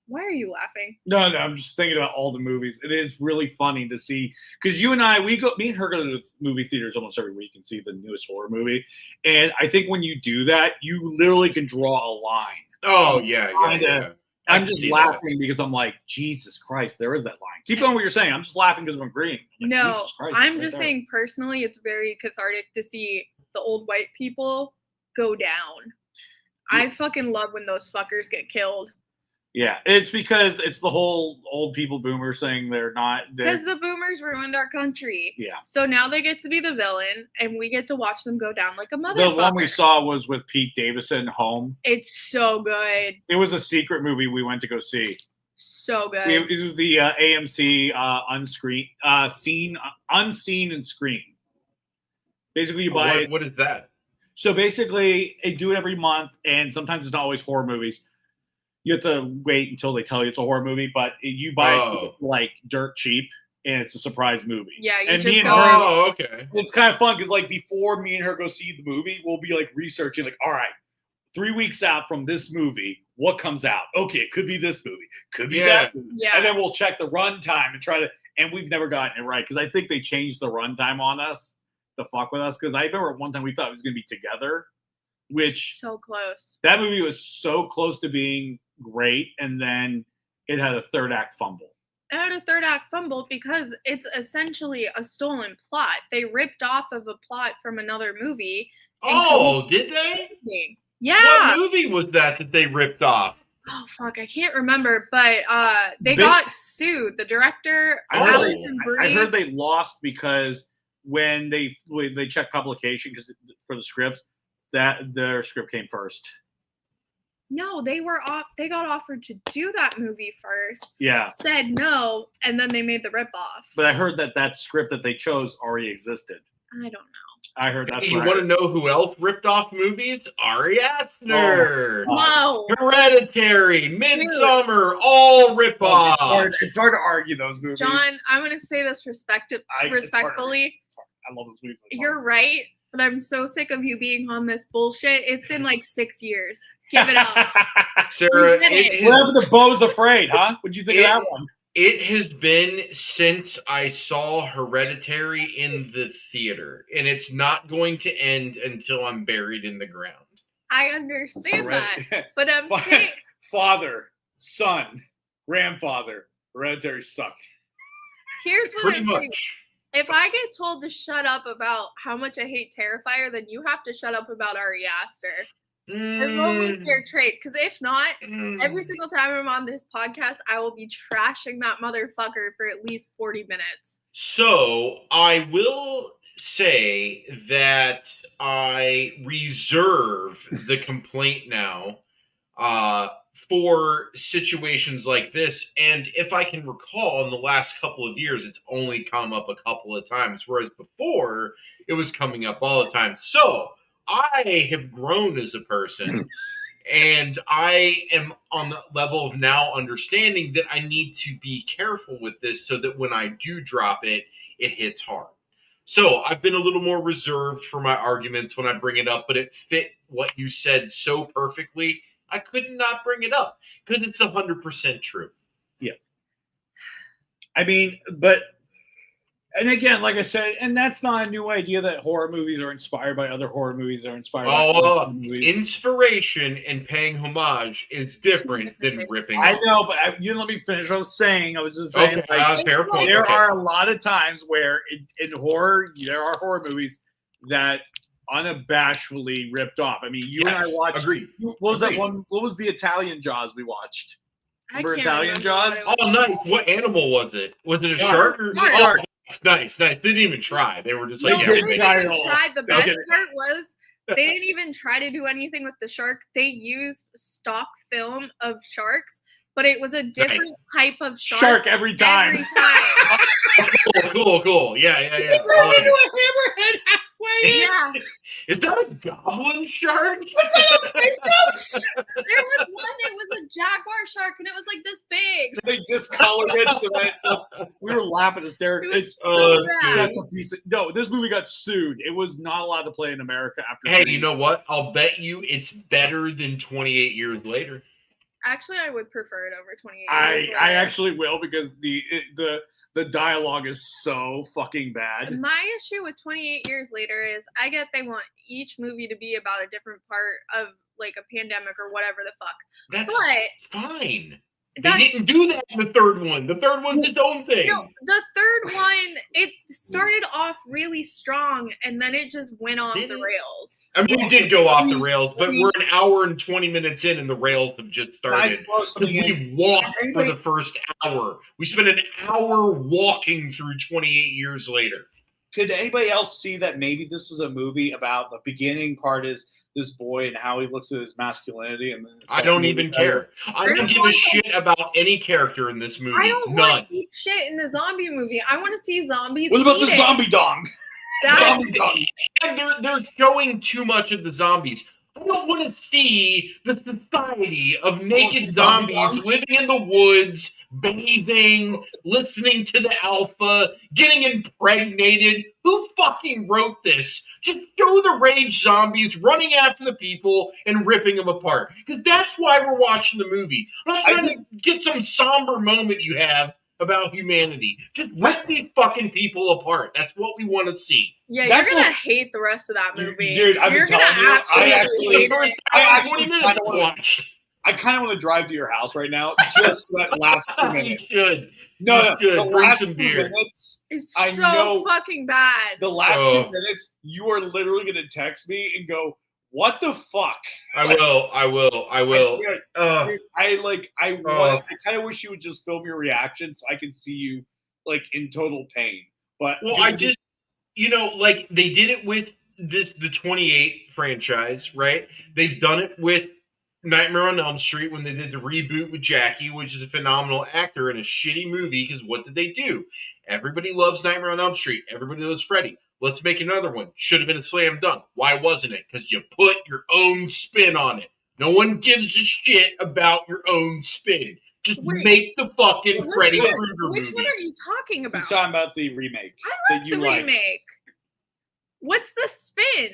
Why are you laughing? No, I'm just thinking about all the movies. It is really funny to see, because you and I, me and her go to the movie theaters almost every week and see the newest horror movie. And I think when you do that, you literally can draw a line. Oh, yeah. I'm just laughing because I'm like, Jesus Christ, there is that line. Keep going what you're saying. I'm just laughing because I'm agreeing. No, I'm just saying personally, it's very cathartic to see the old white people go down. I fucking love when those fuckers get killed. Yeah, it's because it's the whole old people boomer saying they're not. Because the boomers ruined our country. Yeah. So now they get to be the villain, and we get to watch them go down like a motherfucker. The one we saw was with Pete Davidson, Home. It's so good. It was a secret movie we went to go see. So good. It was the AMC Unseen and Screen. Basically, you buy it. What is that? So basically, they do it every month, and sometimes it's not always horror movies. You have to wait until they tell you it's a horror movie, but you buy it dirt cheap, and it's a surprise movie. Yeah, okay. It's kind of fun because before me and her go see the movie, we'll be researching all right, 3 weeks out from this movie, what comes out? Okay, it could be this movie, could be that movie. Yeah. And then we'll check the runtime and and we've never gotten it right because I think they changed the runtime on us to fuck with us, because I remember at one time we thought it was going to be together, which so close. That movie was so close to being great, and then it had a third act fumble. It had a third act fumble because it's essentially a stolen plot. They ripped off of a plot from another movie. Oh, did they? Yeah. What movie was that they ripped off? Oh, fuck. I can't remember, but they got sued. The director, Alison Brie. I heard they lost because when they checked publication for the scripts, that their script came first. No, they got offered to do that movie first. Yeah. Said no, and then they made the ripoff. But I heard that script that they chose already existed. I don't know. I heard that's You want to know who else ripped off movies? Ari Aster. No. Hereditary, Midsummer, all rip-offs. It's hard to argue those movies. John, I'm gonna say this respectfully. I love those movies. You're right, but I'm so sick of you being on this bullshit. It's been like 6 years. Give it up. Sarah, whatever the Beau's Afraid, huh? What'd you think of that one? It has been since I saw Hereditary in the theater, and it's not going to end until I'm buried in the ground. I understand that, but I'm saying father, son, grandfather, Hereditary sucked. Here's what Pretty I'm much. saying. If I get told to shut up about how much I hate Terrifier, then you have to shut up about Ari Aster. It's only fair trade, because if not, every single time I'm on this podcast, I will be trashing that motherfucker for at least 40 minutes. So I will say that I reserve the complaint now for situations like this. And if I can recall, in the last couple of years, it's only come up a couple of times, whereas before it was coming up all the time. So I have grown as a person, and I am on the level of now understanding that I need to be careful with this so that when I do drop it, it hits hard. So I've been a little more reserved for my arguments when I bring it up, but it fit what you said so perfectly, I could not bring it up because it's 100% true. Yeah. I mean, and again, like I said, and that's not a new idea that horror movies are inspired by other horror movies or inspired by other movies. Inspiration and paying homage is different than ripping off. I know, but you let me finish what I was saying. I was just saying, fair point. There are a lot of times where in horror, there are horror movies that unabashedly ripped off. I mean, you and I watched. Agreed. What was that one? What was the Italian Jaws we watched? Remember Italian Jaws? Oh, nice. What animal was it? Was it a shark? Shark. Nice. They didn't even try. They were just like, they didn't try. The best part was they didn't even try to do anything with the shark. They used stock film of sharks, but it was a different type of shark every time. Cool. Yeah. He's turned into a hammerhead halfway. Yeah. Is that a goblin shark? There was one. It was a jaguar shark, and it was like this big. They discolored it so that we were laughing hysterically. It was bad. No, this movie got sued. It was not allowed to play in America after. Hey, you know what? I'll bet you it's better than 28 years later. Actually, I would prefer it over 28 years later. I actually will, because the dialogue is so fucking bad. My issue with 28 years later is I get they want each movie to be about a different part of like a pandemic or whatever the fuck. That's fine. They didn't do that in the third one. The third one's its own thing. No, the third one, it started off really strong and then it just went off the rails. I mean, it did go off the rails, but we're an hour and 20 minutes in and the rails have just started. We walked for the first hour. We spent an hour walking through 28 years later. Could anybody else see that maybe this was a movie about the beginning part is this boy and how he looks at his masculinity? And I don't even care. I don't give a shit about any character in this movie. I don't want to eat shit in a zombie movie. I want to see zombies. What about the zombie dong? They're showing too much of the zombies. I don't want to see the society of naked zombies living in the woods, bathing, listening to the alpha, getting impregnated. Who fucking wrote this? Just show the rage zombies running after the people and ripping them apart. Because that's why we're watching the movie. I'm not trying to get some somber moment you have about humanity. Just rip these fucking people apart. That's what we want to see. Yeah, you're going to hate the rest of that movie. Dude, I've been telling you, I kind of want to drive to your house right now just for that last 2 minutes. You should. No, the last 2 minutes. It's so fucking bad. The last 2 minutes, you are literally going to text me and go, what the fuck? I will. I kind of wish you would just film your reaction so I can see you like in total pain. But I just, like they did it with the 28 franchise, right? They've done it with Nightmare on Elm Street when they did the reboot with Jackie, which is a phenomenal actor in a shitty movie. Because what did they do? Everybody loves Nightmare on Elm Street. Everybody loves Freddy. Let's make another one. Should have been a slam dunk. Why wasn't it? Because you put your own spin on it. No one gives a shit about your own spin. Just make the fucking Freddy Krueger movie. Which one are you talking about? He's talking about the remake. I love the remake. What's the spin?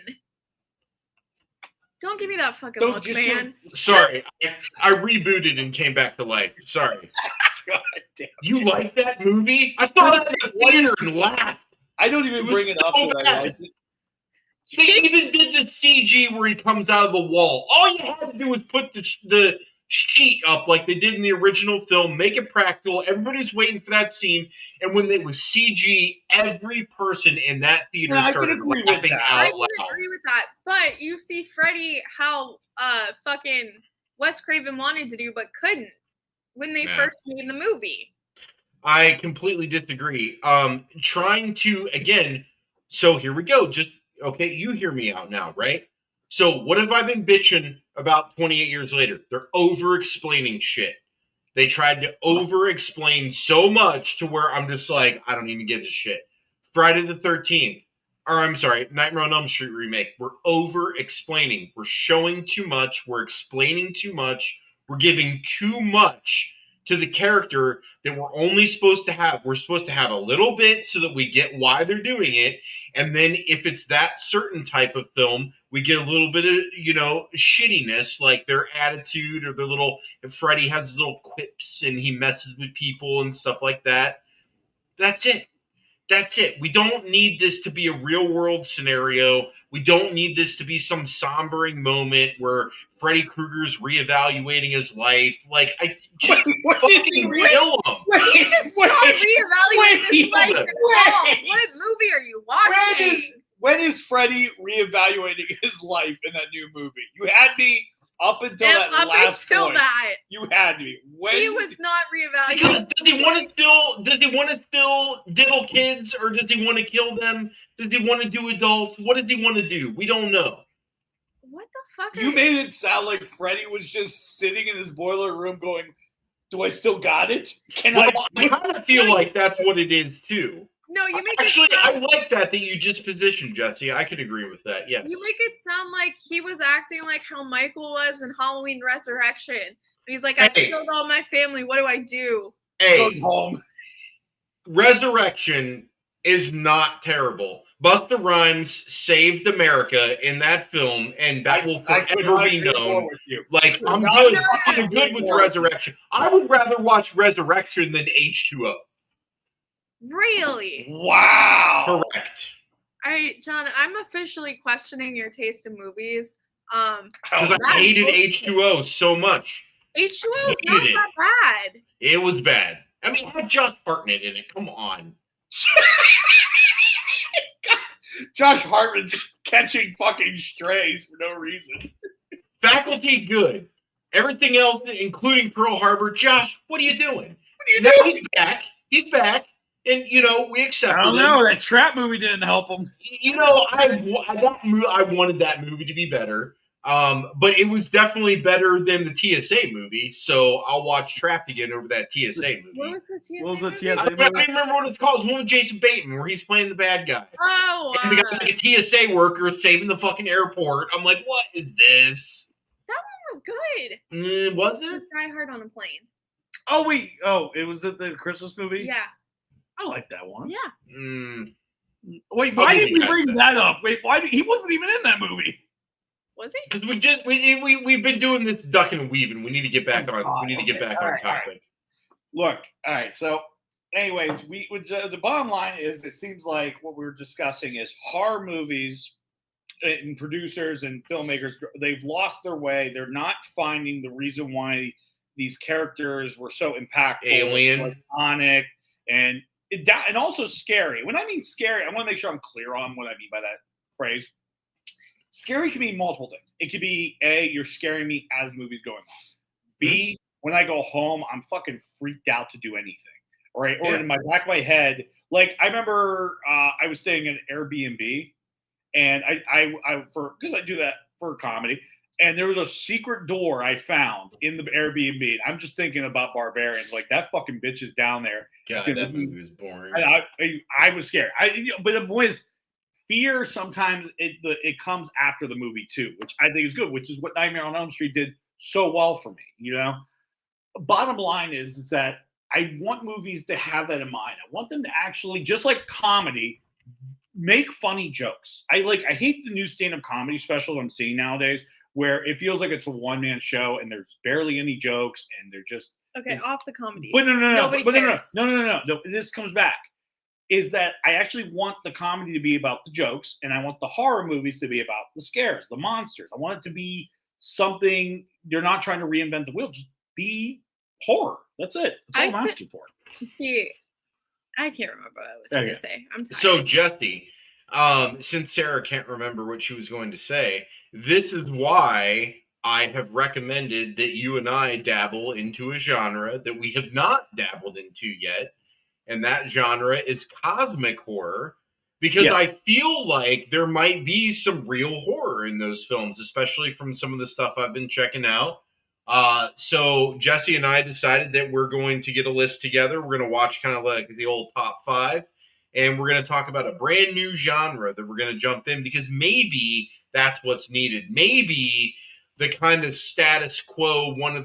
Don't give me that fucking look, man. Sorry, I rebooted and came back to life. Sorry. God damn. You like that movie? I saw that in the theater and laughed. I don't even bring it up. They even did the CG where he comes out of the wall. All you had to do was put the sheet up like they did in the original film, make it practical. Everybody's waiting for that scene, and when it was CG, every person in that theater started laughing out loud. I agree with that, but you see Freddy how fucking Wes Craven wanted to do but couldn't when they first made the movie. I completely disagree. Trying to again. So here we go. Just okay. You hear me out now, right? So what have I been bitching about 28 years later? They're over-explaining shit. They tried to over-explain so much to where I'm just like, I don't even give a shit. Friday the 13th, or I'm sorry, Nightmare on Elm Street remake. We're over-explaining. We're showing too much. We're explaining too much. We're giving too much to the character that we're only supposed to have. We're supposed to have a little bit so that we get why they're doing it. And then if it's that certain type of film, we get a little bit of, shittiness, like their attitude or their little, if Freddy has little quips and he messes with people and stuff like that. That's it. That's it. We don't need this to be a real world scenario. We don't need this to be some sombering moment where Freddy Krueger's reevaluating his life. Like, I just fucking kill him. He's not reevaluating his life at all. What movie are you watching? When is Freddy reevaluating his life in that new movie? You had me up until that last point. You had me. When he was not reevaluating. Because does he want to still diddle kids, or does he want to kill them? Does he want to do adults? What does he want to do? We don't know. What the fuck? You made it sound like Freddy was just sitting in his boiler room going, "Do I still got it? I kind of feel like that's what it is too." No, you make it sound... I like that you just positioned, Jesse. I could agree with that. Yeah. You make it sound like he was acting like how Michael was in Halloween Resurrection. He's like, I killed all my family. What do I do? Hey, home. Resurrection is not terrible. Busta Rhymes saved America in that film, and that will forever be known. Like, I'm good with Resurrection. I would rather watch Resurrection than H2O. Really? Wow. Correct. All right, John, I'm officially questioning your taste in movies. Because I hated H2O so much. H2O is not that bad. It was bad. I mean, it had Josh Hartnett in it. Come on. Josh Hartnett's catching fucking strays for no reason. Faculty, good. Everything else, including Pearl Harbor, Josh, what are you doing? He's back. He's back. And, we accepted I don't know. That trap movie didn't help him. I wanted that movie to be better. But it was definitely better than the TSA movie. So I'll watch Trapped again over that TSA movie. What was the TSA movie? I don't remember what it's called. It's one with Jason Bateman where he's playing the bad guy. Oh. And the guy's like a TSA worker saving the fucking airport. I'm like, what is this? That one was good. Was it? Die Hard on a Plane. Oh, wait. Oh, it was the Christmas movie? Yeah. I like that one. Yeah. Wait, why did we bring that up? Wait, he wasn't even in that movie. Was he? Because we've been doing this duck and weaving. We need to get back on. We need to get back on topic. Right. Look, all right. So, anyways, the bottom line is, it seems like what we're discussing is horror movies and producers and filmmakers. They've lost their way. They're not finding the reason why these characters were so impactful, alien, iconic, and also scary. When I mean scary, I want to make sure I'm clear on what I mean by that phrase. Scary can mean multiple things. It could be A, you're scaring me as the movie's going on. B, when I go home, I'm fucking freaked out to do anything. Right? Or in my back of my head, like I remember I was staying in an Airbnb, and because I do that for comedy, and there was a secret door I found in the Airbnb. And I'm just thinking about Barbarians, like that fucking bitch is down there. God, that movie was boring. I was scared. But the point is, fear sometimes it comes after the movie too, which I think is good, which is what Nightmare on Elm Street did so well for me. You know, bottom line is that I want movies to have that in mind. I want them to actually, just like comedy, make funny jokes. I hate the new stand-up comedy specials I'm seeing nowadays, where it feels like it's a one-man show and there's barely any jokes and they're just off the comedy. But no. Nobody cares. No. This comes back. Is that I actually want the comedy to be about the jokes, and I want the horror movies to be about the scares, the monsters. I want it to be something they're not trying to reinvent the wheel. Just be horror. That's it. That's all I'm asking for. See, I can't remember what I was going to say. I'm tired. So, Jesse, since Sarah can't remember what she was going to say, this is why I have recommended that you and I dabble into a genre that we have not dabbled into yet. And that genre is cosmic horror, because I feel like there might be some real horror in those films, especially from some of the stuff I've been checking out. So Jesse and I decided that we're going to get a list together. We're going to watch kind of like the old top 5, and we're going to talk about a brand new genre that we're going to jump in, because maybe that's what's needed. Maybe the kind of status quo, run of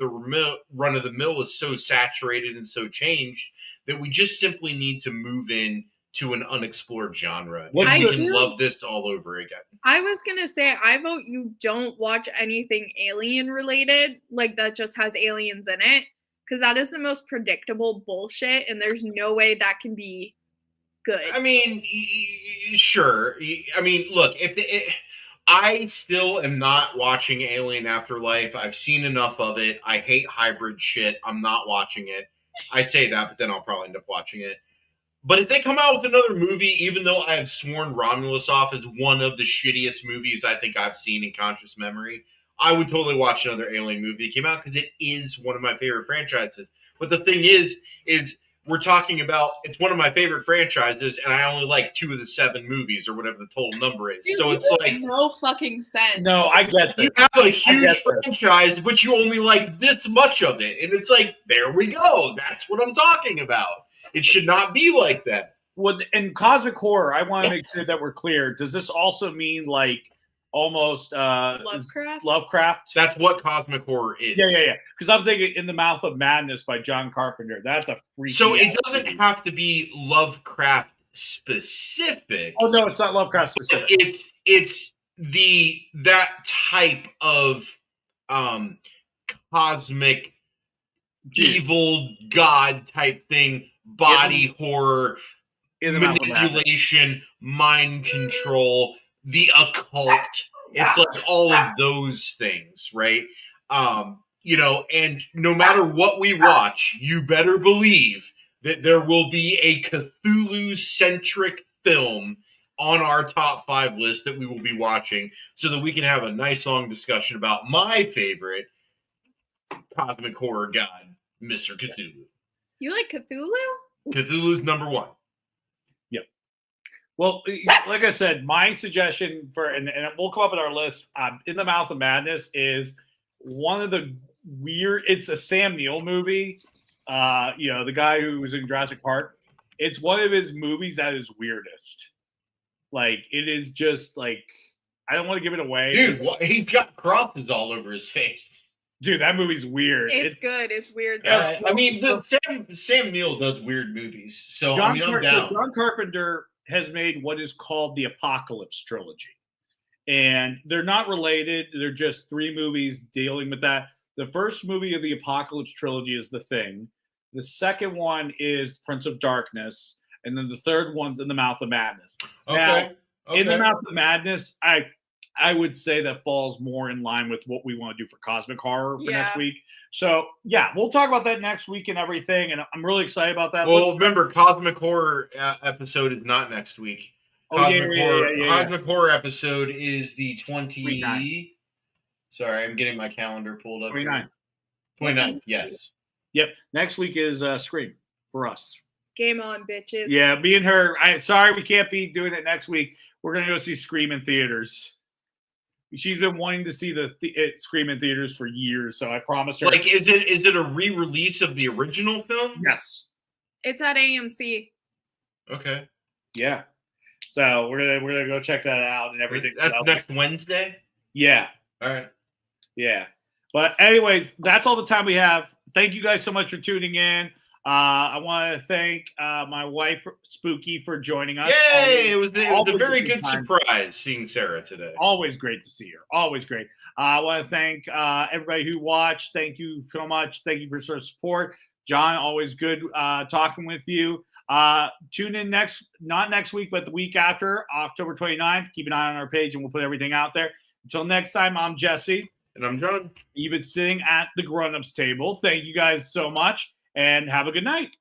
the mill is so saturated and so changed that we just simply need to move in to an unexplored genre. We can love this all over again. I was going to say, I vote you don't watch anything alien related, like that just has aliens in it, because that is the most predictable bullshit, and there's no way that can be good. I mean, sure. I mean, look, I still am not watching Alien Afterlife. I've seen enough of it. I hate hybrid shit. I'm not watching it. I say that, but then I'll probably end up watching it. But if they come out with another movie, even though I have sworn Romulus off as one of the shittiest movies I think I've seen in conscious memory, I would totally watch another Alien movie that came out, because it is one of my favorite franchises. But the thing is we're talking about, it's one of my favorite franchises, and I only like 2 of the 7 movies, or whatever the total number is. Dude, so it's like no fucking sense. No, I get this. You have a huge franchise, but you only like this much of it, and it's like, there we go. That's what I'm talking about. It should not be like that. Well, in cosmic horror, I want to make sure that we're clear. Does this also mean like almost Lovecraft? That's what cosmic horror is. Yeah. Because I'm thinking In the Mouth of Madness by John Carpenter. That's a freaky. So it doesn't have to be Lovecraft specific. Oh no, it's not Lovecraft specific. It's that type of cosmic evil god type thing, body horror, manipulation, mind control, the occult. It's like all of those things, right? And no matter what we watch, you better believe that there will be a Cthulhu-centric film on our top 5 list that we will be watching, so that we can have a nice long discussion about my favorite cosmic horror god, Mr. Cthulhu. You like Cthulhu? Cthulhu's number 1. Yep. Well, like I said, my suggestion and we'll come up with our list. In the Mouth of Madness is one of the weird. It's a Sam Neill movie. The guy who was in Jurassic Park. It's one of his movies that is weirdest. Like, it is just like, I don't want to give it away. Dude, he's got crosses all over his face. Dude, that movie's weird. It's good. It's weird. I mean, Sam Neill does weird movies. So John Carpenter has made what is called the Apocalypse Trilogy. And they're not related. They're just 3 movies dealing with that. The first movie of the Apocalypse Trilogy is The Thing. The second one is Prince of Darkness. And then the third one's In the Mouth of Madness. Okay. Now, In the Mouth of Madness, I would say that falls more in line with what we want to do for cosmic horror for next week. So, we'll talk about that next week and everything, and I'm really excited about that. Well, remember, cosmic horror episode is not next week. Cosmic horror episode is the 20... Sorry, I'm getting my calendar pulled up. 29th, yes. Yep. Next week is Scream for us. Game on, bitches. Yeah, me and her. Sorry we can't be doing it next week. We're going to go see Scream in theaters. She's been wanting to see the Scream in theaters for years, so I promised her. Like, is it a re-release of the original film? Yes. It's at AMC. Okay. Yeah. So we're gonna go check that out and everything. That's So, next Wednesday. yeah. All right. Yeah. But anyways, that's all the time we have. Thank you guys so much for tuning in. I want to thank my wife, Spooky, for joining us. Yay! It was a very good time. surprise seeing Sarah today. Always great to see her. Always great. I want to thank everybody who watched. Thank you so much. Thank you for your support. John, always good talking with you. Tune in not next week, but the week after, October 29th. Keep an eye on our page and we'll put everything out there. Until next time, I'm Jesse. And I'm John. You've been sitting at the grown-ups table. Thank you guys so much and have a good night.